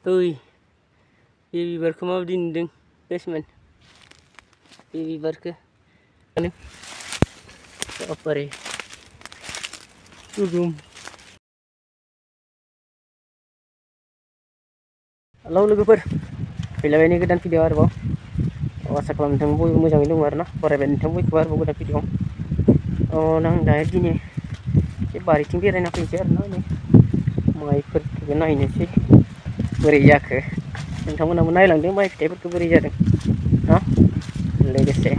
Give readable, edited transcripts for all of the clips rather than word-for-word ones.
ओइ बे बिबारखौ माबायदि नुदों बेसमोन बे बिबारखौ बारे गोगोम हेलौ लोगोफोर फैलायबाय नै गोदान भिडिअ आरोबाव आसा खालामो नोंथां बयबो मोजाङै दङ आरोना बरायबाय नोंथां बयखौबो आरोबाव गोदान भिडिअ आं दायो दिनै बे बारिथिं बेरायना फैनोसै आरोना नै माइफोरखौबो नायनोसै बोरै जाखो नोंथांमोनहाबो नायलांदों माइ फिथाइफोरखौ बोरै जादों ना लोगोसे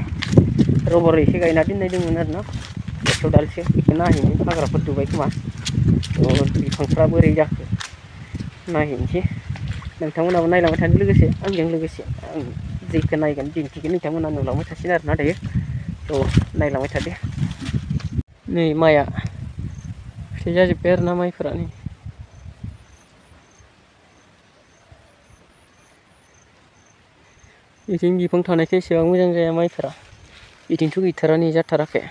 रबर एसे गायना दोननाय दंमोन आरोना एकस' दालसो बेखौ नायहैनो हाग्राफोर दुबाय खोमा बिफांफ्रा बोरै जाखो नायहैनोसै नोंथांमोनाबो नायलांबाय थादो लोगोसे आंजों लोगोसे आं जेखौ नायगोन दिन्थिगोन नोंथांमोना नुलांबाय थासिगोन आरोना दायो नायलांबाय थादो नै माइआ फिथाइ जाजोब्बाय आरोना माइफोरा नै बिथिं बिफां थानायखाय एसेबां मोजां जाया माइफोरा बिथिंथ' गैथारा नै जाथाराखै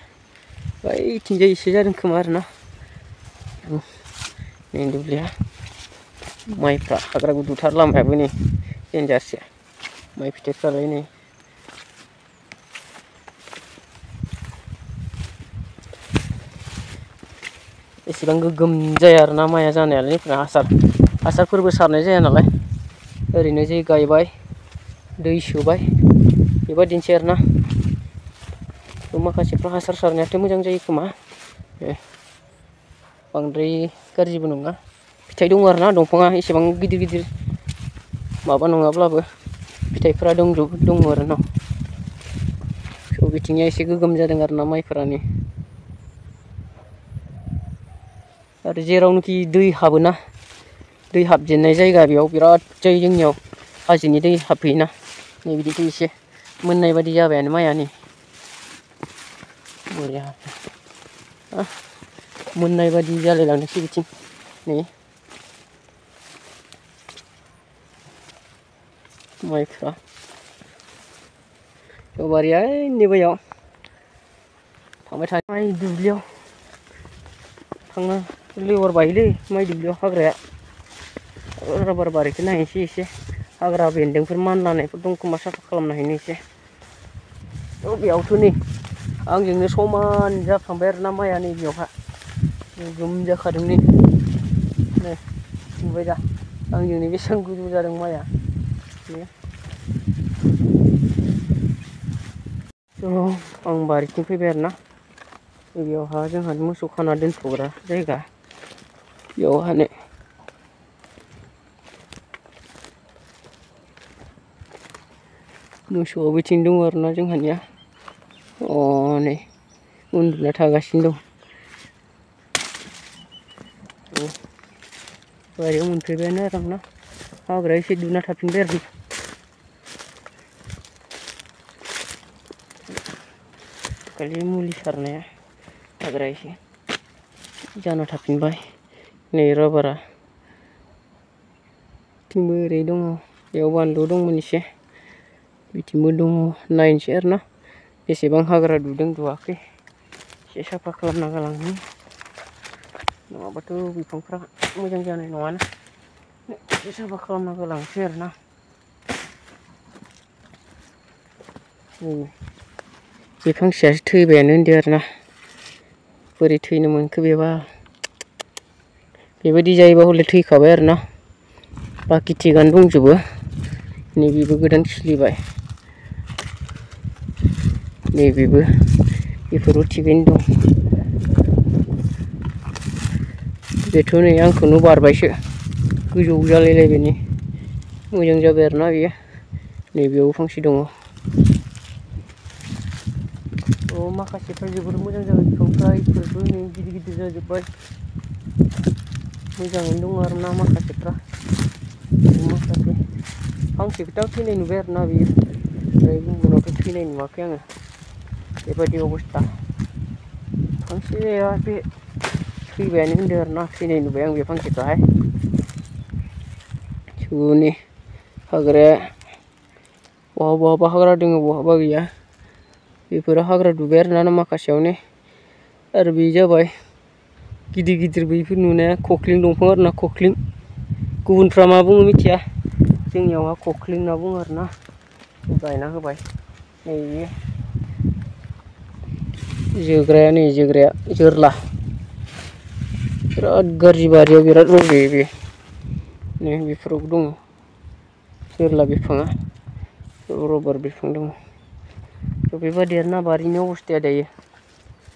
बैथिंजाय एसे जादों खोमा आरोना नै दुब्लिया माइफ्रा हाग्रा गुदुथार लामायाबो नै देन्जारसो माइ फिथाइफ्रालाय नै एसेबां गोगोम जाया आरोना माइया जानायालाय हासारफोरबो सारनाय जाया नालाय ओरैनो जे गायबाय दै सोबाय बेबायदिनोसै आरोना माखासेफ्रा हासार सारनायाथ' मोजां जायो खोमा बांद्राय गाज्रिबो नङा फिथाइ दङ आरोना दंफाङा एसेबां गिदिर गिदिर माबा नङाब्लाबो फिथाइफोरा दङ आरोना बिथिंनिया एसे गोगोम जादों आरोना माइफोरानो आरो जेरावनोखि दै हाबोना दै हाबजेननाय जायगा बेयाव बिराद जायो जोंनियाव हाजोनि दै हाबफैयोना नै बिदिथ' एसे मोननाय बादि जाबायानो माइआ नै बरिया मोननाय बादि जालायलांदोंसै बिथिं नै माइफ्रा बारिया नै बैयाव थांबाय थानाय माइ दुब्लियाव थांना लेवार बायोलै माइ दुब्लियाव हाग्राया रबार बारिखौ नायनोसै एसे हाग्रा बेन्दोंफोर मानलानायफोर दं खोमा साफा खालामना हैनो एसे बेयावथ' नै आंजोंनो समान जाफ्रांबाय आरोना माइआ नै बेयावहा गोगोम जाखादों नै नुबाय दा आंजोंनो बेसेबां गोजौ जादों माइआ आं बारिथिं फैबाय आरोना बेयावहा जोंहा मोसौ खाना दोनथ'ग्रा जायगा बेयावहानो मोसौआ बिथिं दङ आरोना जोंहानिया नै उन्दुना थागासिनो दं बारियाव मोनफैबायानो आरोना हाग्राया एसे दुना थाफिनबाय आरो खालि मुलि सारनाया हाग्राया एसे जाना थाफिनबाय नै रबारा बिथिंबो ओरै दङ बेयाव बानलु दंमोन एसे बिथिंबो दङ नायनोसै आरोना बेसेबां हाग्रा दुदों दुवाखै एसे साफा खालामना गालांनि नङाबाथ' बिफांफ्रा मोजां जानाय नङाना एसे साफा खालामना गालांसै आरोना बे फांसेयासो थैबायानो होनदो आरोना बोरै थैनो मोनखो बेबा बेबायदि जायोबा हले थैखाबाय आरोना बाखि थिगानो दंजोबो नैबेबो गोदान खिलिबाय नैबेबो बेफोरबो थिगैनो दं बेथ' नै आंखौनो बारबायसो गोजौ जालायलायबाय नै मोजां जाबाय आरोना बेयो नैबेयावबो फांसे दङ माखासेफ्रा जोबोर मोजां जाबाय बिफांफ्रा इफोरबो नै गिदिर गिदिर जाजोब्बाय मोजाङैनो दङ आरोना माखासे फांसेखौथ' थैनाय नुबाय आरोना बेयो ओमफ्राय गुबुनावथ' थैनाय नुवाखै आङो बेबायदि अबस्था फांसेया बे थैबायानो होनदों आरोना थैनाय नुबाय आं बे फांसेखौहाय सुनि हाग्राया बहाबा हाग्रा दङ बहाबा गैया बेफोरो हाग्रा दुबाय आरोना माखासेयावनो आरो बे जाबाय गिदिर गिदिर बैफोर नुनाया खख्लिं दंफां आरोना खख्लिं गुबुनफ्रा मा बुङो मिथिया जोंनियावहा खख्लिं होनना बुङो आरोना गायना होबाय नै जोग्राया नै जोग्राया जोरला बिराद गाज्रि बारियाव बिराद रज'यो बे नै बेफोरावबो दङ जोरला बिफाङा रबार बिफां दङ थ' बेबादि आरोना बारिनि अबस्थाया दायो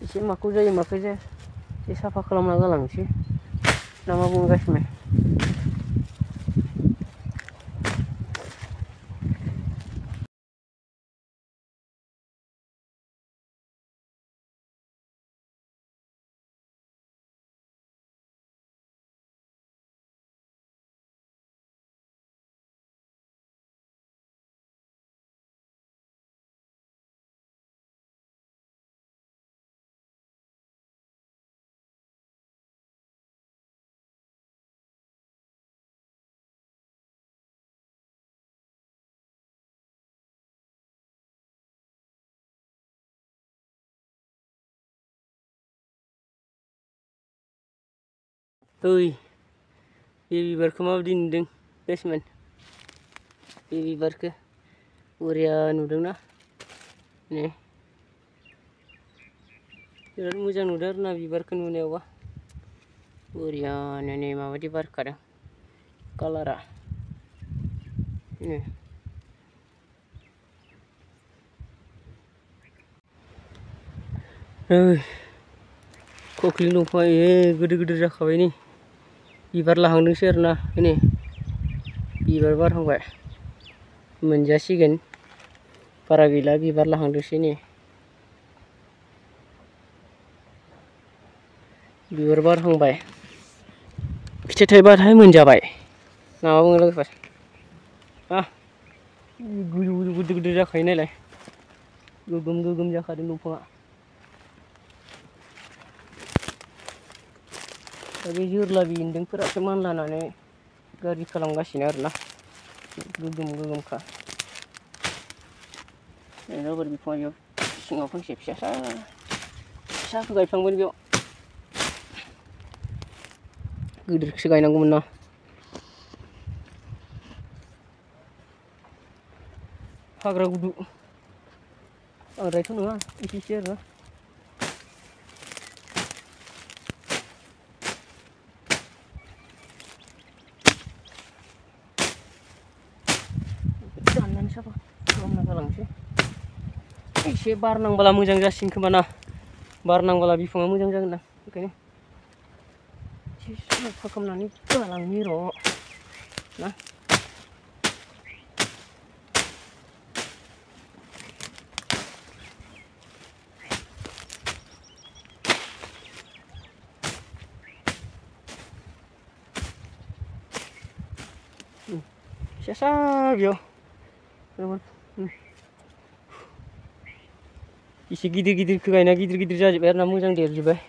एसे माखौ जायो माखौ जाया एसे साफा खालामना गालांसै ना मा बुङो गासिबो ओइ बे बिबारखौ माबायदि नुदों बेसमोन बे बिबारखौ बरिया नुदोंना नै बिराद मोजां नुदों आरोना बिबारखौ नुनायावबा बरियानो नै माबायदि बारखादों कालारा खख्लिं दंफां गिदिर गिदिर जाखाबाय नै बिबार लाहांदोंसो आरोना नै बिबार बारहांबाय मोनजासिगोन बारा गैला बिबार लाहांदोंसो नै बिबार बारहांबाय फिथाइ थाइबाथाय मोनजाबाय ना मा बुङो लोगोफोर गोजौ गोजौ गिदिर गिदिर जाखायो नालाय गोगोम गोगोम जाखादों दंफाङा दा बे जोरला बेन्दोंफोरासो मानलानानै गाज्रि खालामगासिनो आरोना गोगोम गोगोमखा रबार बिफाङा बेयाव सिङाव फांसे फिसाखौ गायफ्लांबाय बेयाव गिदिरखौसो गायनांगौमोन ना हाग्रा गुदु बांद्रायथ' नङा एसेसो आरोना दाननानै साफा खालामना गालांसै एसे बार नांबोला मोजां जासिगोन खोमा ना बार नांबोला बिफाङा मोजां जागोन ना ओंखायनो एसे साफा खालामनानै गालांनि र' ना फिसा बेयाव एसे गिदिर गिदिरखौ गायना गिदिर गिदिर जाजोब्बाय आरोना मोजां देरजोब्बाय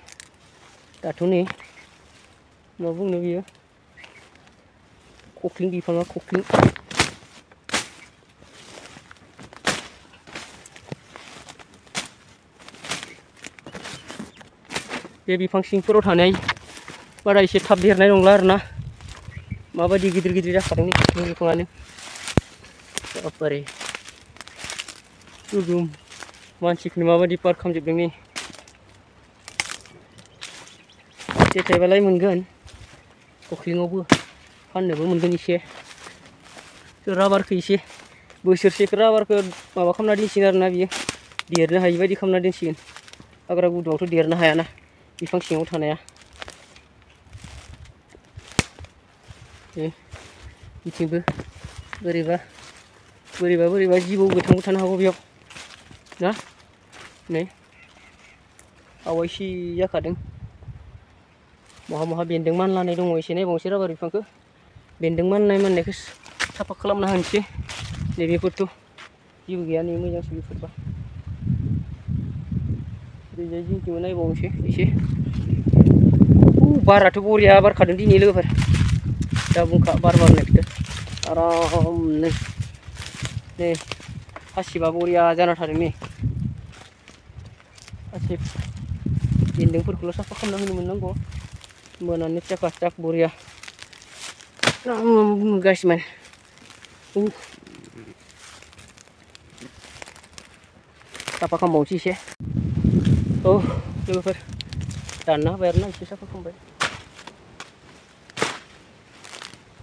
दाथ' नै मा बुंनो बियो खख्लिं बिफाङा खख्लिं बे बिफां सिंफोराव थानाय बारा एसे थाब देरनाय नंला आरोना माबायदि गिदिर गिदिर जाखादों खख्लिं बिफाङानो बारे गोगोम मानसिखौनो माबायदि पार खालामजोबदों नै फिथाइ थाइबालाय मोनगोन खख्लिङावबो फाननोबो मोनगोन एसे राबारखौ एसे बोसोरसेखौ राबारखौ माबा खालामना दोनसिगोन आरोना बियो देरनो हायि बायदि खालामना दोनसिगोन हाग्रा गुदुआवथ' देरनो हायाना बिफां सिङाव थानाया बिथिंबो बोरैबा जिबौबो थानो हागौ बेयाव ना नै आवायसि जाखादों बहा बेन्दों मानलानाय दङ एसे नायबावनोसै राबार बिफांखौ बेन्दों माननायखौ साफा खालामना होनोसै नैबेफोरथ' जेबो गैया नै मोजांसो बेफोरबा ओरैजाय जिंथिंबो नायबावनोसै एसे बाराथ' बरिया बारखादों दिनै लोगोफोर दा बुंखा बार बारनायखौथ' आरामनो नै हासिबा बरिया जाना थादों नै हासिब बेन्दोंफोरखौल' साफा खालामना होनो मोननांगौ होमबानानो चाका बरिया गासिमोन साफा खालामबावनोसै एसे औ लोगोफोर दानना होबाय आरोना एसे साफा खालामबाय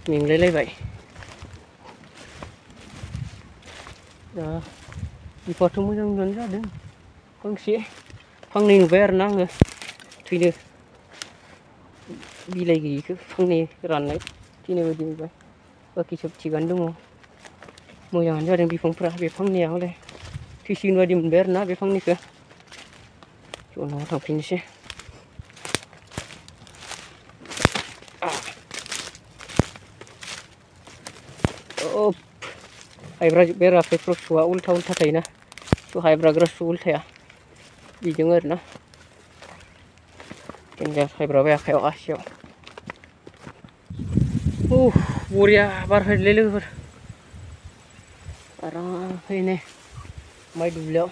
मेंलायलायबाय दा बिफाथ' मोजाङानो जादों फांनै नुबाय आरोना आङो थैनो बिलाइ गैयिखौ फांनै राननाय थैनाय बायदि नुबाय बाखि सब थिगानो दङ मोजाङानो जादों बिफांफ्रा बे फांनैया हले थैसिगोन बायदि मोनबाय आरोना बे फांनैखौ उनाव थांफिननोसै हायब्रा बेराफोर सुआ उल्था उल्था थायोना स हायब्राग्रा सु उल्थाया बिदों आरोना देन्जार हायब्राबाय आखायाव आसियाव बरिया बार फैदोंलै लोगोफोर आराम फैनो माइ दुब्लियाव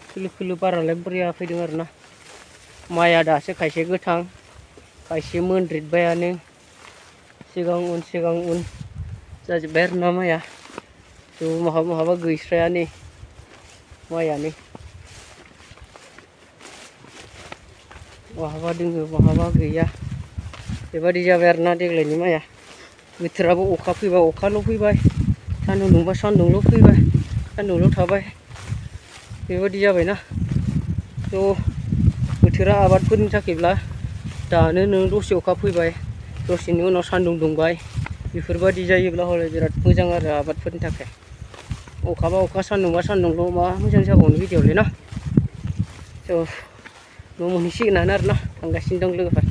खोलो खोलो बारालाय बरिया फैदों आरोना माइआ दासो खायसे गोथां खायसे मोनद्रिदबायानो सिगां उन जाजोब्बाय आरोना माइआ थ' महाबा गैस्राया नै माइआनो बहाबा दोङो बहाबा गैया बेबायदि जाबाय आरोना देग्लायनि माइआ बोथोराबो अखा फैबा अखाल' फैबाय सान्दुं दुंबा सान्दुंल' फैबाय सान्दुंल' थाबाय बेबायदि जाबायना थ' बोथोरा आबादफोरनि थाखायब्ला दानो नों दसे अखा फैबाय दसेनि उनाव सान्दुं दुंबाय बेफोरबायदि जायोब्ला हले बिराद मोजां आरो आबादफोरनि थाखाय अखाबा अखा सान्दुंबा सान्दुंल' मा मोजां जाबावनो बिदियावलाय ना थ' न' मोनहैसिगोनानो आरोना थांगासिनो दं लोगोफोर